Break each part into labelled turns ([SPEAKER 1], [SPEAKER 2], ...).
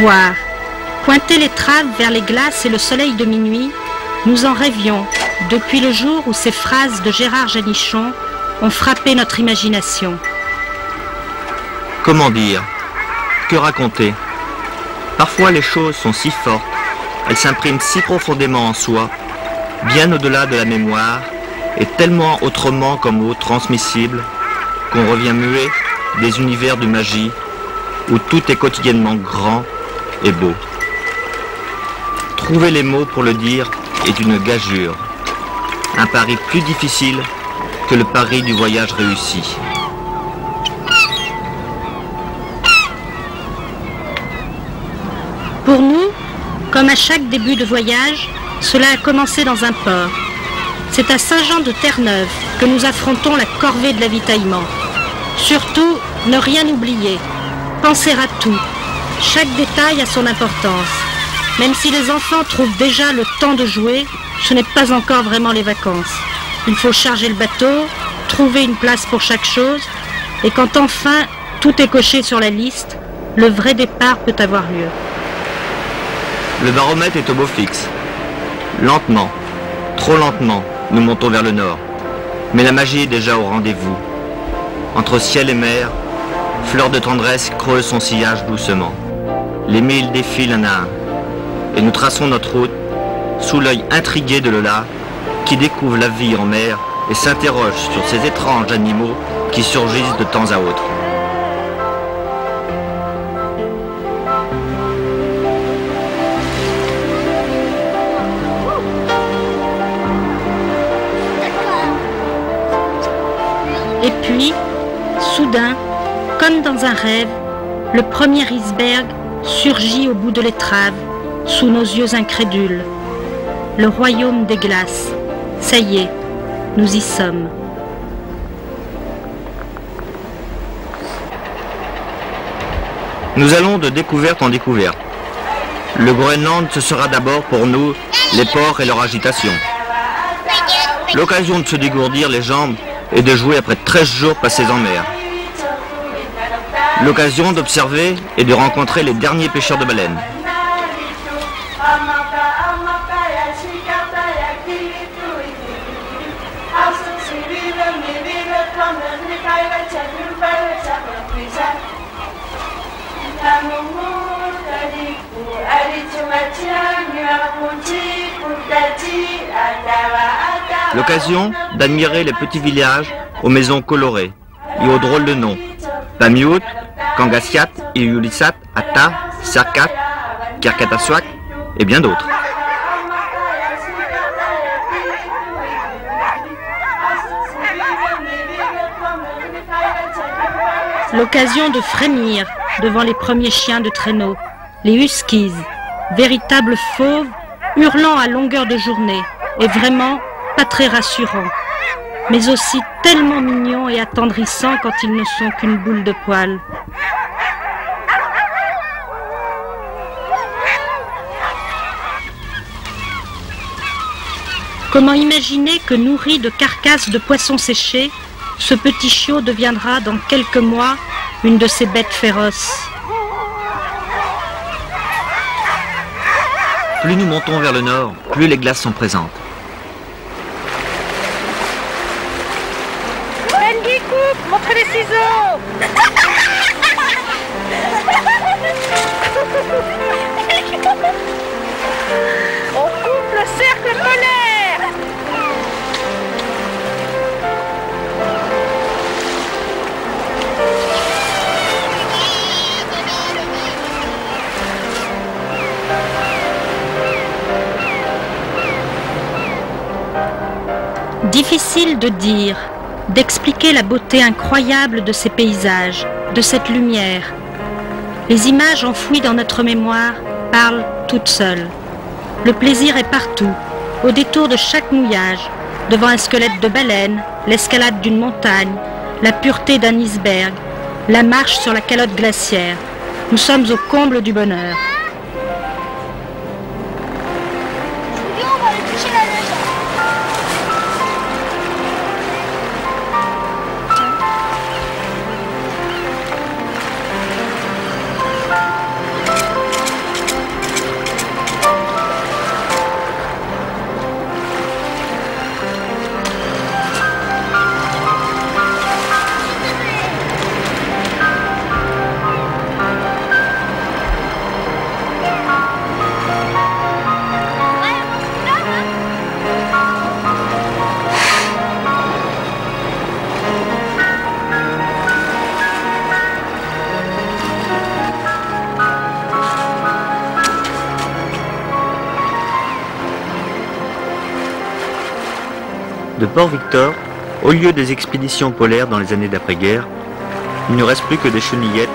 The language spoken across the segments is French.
[SPEAKER 1] voir. Pointer l'étrave vers les glaces et le soleil de minuit, nous en rêvions depuis le jour où ces phrases de Gérard Janichon ont frappé notre imagination.
[SPEAKER 2] Comment dire? Que raconter? Parfois les choses sont si fortes, elles s'impriment si profondément en soi, bien au-delà de la mémoire, et tellement autrement comme eau transmissible, qu'on revient muet des univers de magie, où tout est quotidiennement grand et beau. Trouver les mots pour le dire est une gageure, un pari plus difficile que le pari du voyage réussi.
[SPEAKER 1] Pour nous, comme à chaque début de voyage, cela a commencé dans un port. C'est à Saint-Jean-de-Terre-Neuve que nous affrontons la corvée de l'avitaillement. Surtout, ne rien oublier, penser à tout. Chaque détail a son importance. Même si les enfants trouvent déjà le temps de jouer, ce n'est pas encore vraiment les vacances. Il faut charger le bateau, trouver une place pour chaque chose, et quand enfin tout est coché sur la liste, le vrai départ peut avoir lieu.
[SPEAKER 2] Le baromètre est au beau fixe. Lentement, trop lentement, nous montons vers le nord. Mais la magie est déjà au rendez-vous. Entre ciel et mer, Fleur de tendresse creuse son sillage doucement. Les milles défilent un à un. Et nous traçons notre route sous l'œil intrigué de Lola, qui découvre la vie en mer et s'interroge sur ces étranges animaux qui surgissent de temps à autre.
[SPEAKER 1] Et puis, soudain, comme dans un rêve, le premier iceberg surgit au bout de l'étrave, sous nos yeux incrédules. Le royaume des glaces. Ça y est, nous y sommes.
[SPEAKER 2] Nous allons de découverte en découverte. Le Groenland, ce sera d'abord pour nous les ports et leur agitation. L'occasion de se dégourdir les jambes et de jouer après 13 jours passés en mer. L'occasion d'observer et de rencontrer les derniers pêcheurs de baleines. L'occasion d'admirer les petits villages aux maisons colorées et aux drôles de noms. Pamiut, Kangasiat, Iulisat, Ata, Sarkat, Kerkataswak et bien d'autres.
[SPEAKER 1] L'occasion de frémir devant les premiers chiens de traîneau, les huskies, véritables fauves, hurlant à longueur de journée, et vraiment pas très rassurants, mais aussi tellement mignons et attendrissants quand ils ne sont qu'une boule de poils. Comment imaginer que nourri de carcasses de poissons séchés, ce petit chiot deviendra dans quelques mois une de ces bêtes féroces?
[SPEAKER 2] Plus nous montons vers le nord, plus les glaces sont présentes.
[SPEAKER 3] Benji, coupe, montrez les ciseaux. On coupe le cercle polaire.
[SPEAKER 1] Difficile de dire, d'expliquer la beauté incroyable de ces paysages, de cette lumière. Les images enfouies dans notre mémoire parlent toutes seules. Le plaisir est partout, au détour de chaque mouillage, devant un squelette de baleine, l'escalade d'une montagne, la pureté d'un iceberg, la marche sur la calotte glaciaire. Nous sommes au comble du bonheur.
[SPEAKER 2] De Port-Victor, au lieu des expéditions polaires dans les années d'après-guerre, il ne reste plus que des chenillettes,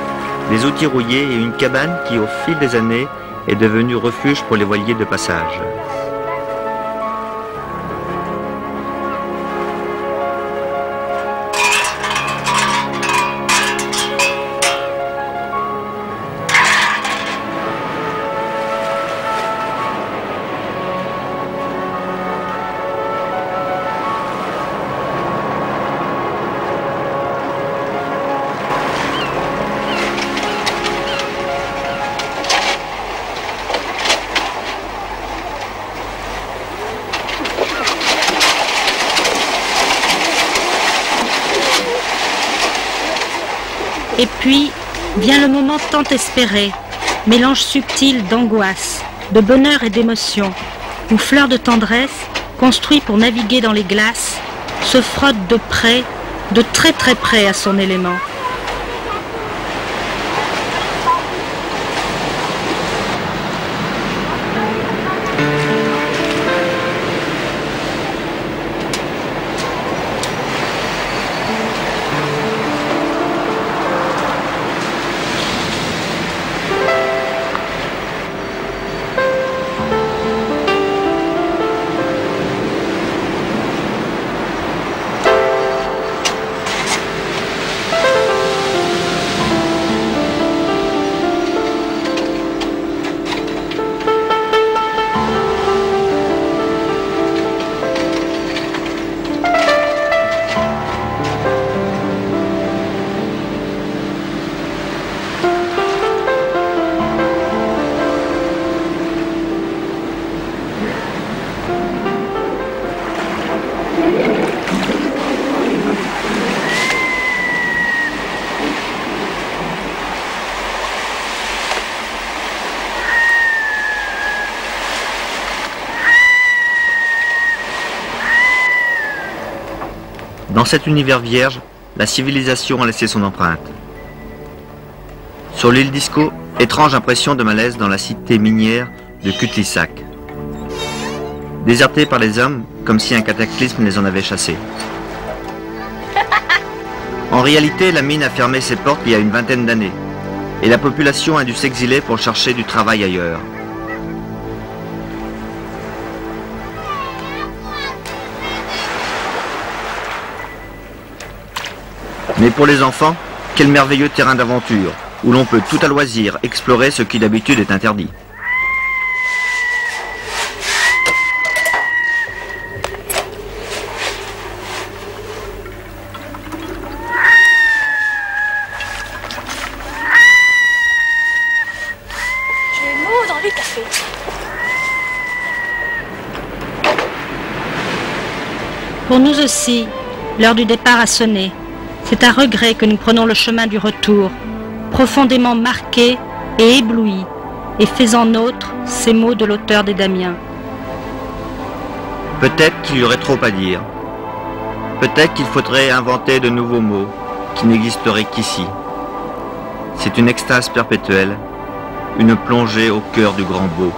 [SPEAKER 2] des outils rouillés et une cabane qui, au fil des années, est devenue refuge pour les voiliers de passage.
[SPEAKER 1] Et puis vient le moment tant espéré, mélange subtil d'angoisse, de bonheur et d'émotion, où Fleur de Tendresse, construit pour naviguer dans les glaces, se frotte de près, de très très près à son élément.
[SPEAKER 2] Dans cet univers vierge, la civilisation a laissé son empreinte. Sur l'île d'Isco, étrange impression de malaise dans la cité minière de Kutlisak. Désertée par les hommes, comme si un cataclysme les en avait chassés. En réalité, la mine a fermé ses portes il y a une vingtaine d'années, et la population a dû s'exiler pour chercher du travail ailleurs. Mais pour les enfants, quel merveilleux terrain d'aventure, où l'on peut tout à loisir explorer ce qui d'habitude est interdit.
[SPEAKER 3] J'ai mot dans les cafés.
[SPEAKER 1] Pour nous aussi, l'heure du départ a sonné. C'est à regret que nous prenons le chemin du retour, profondément marqués et éblouis, et faisant nôtre ces mots de l'auteur des Damiens.
[SPEAKER 2] Peut-être qu'il y aurait trop à dire. Peut-être qu'il faudrait inventer de nouveaux mots qui n'existeraient qu'ici. C'est une extase perpétuelle, une plongée au cœur du grand beau.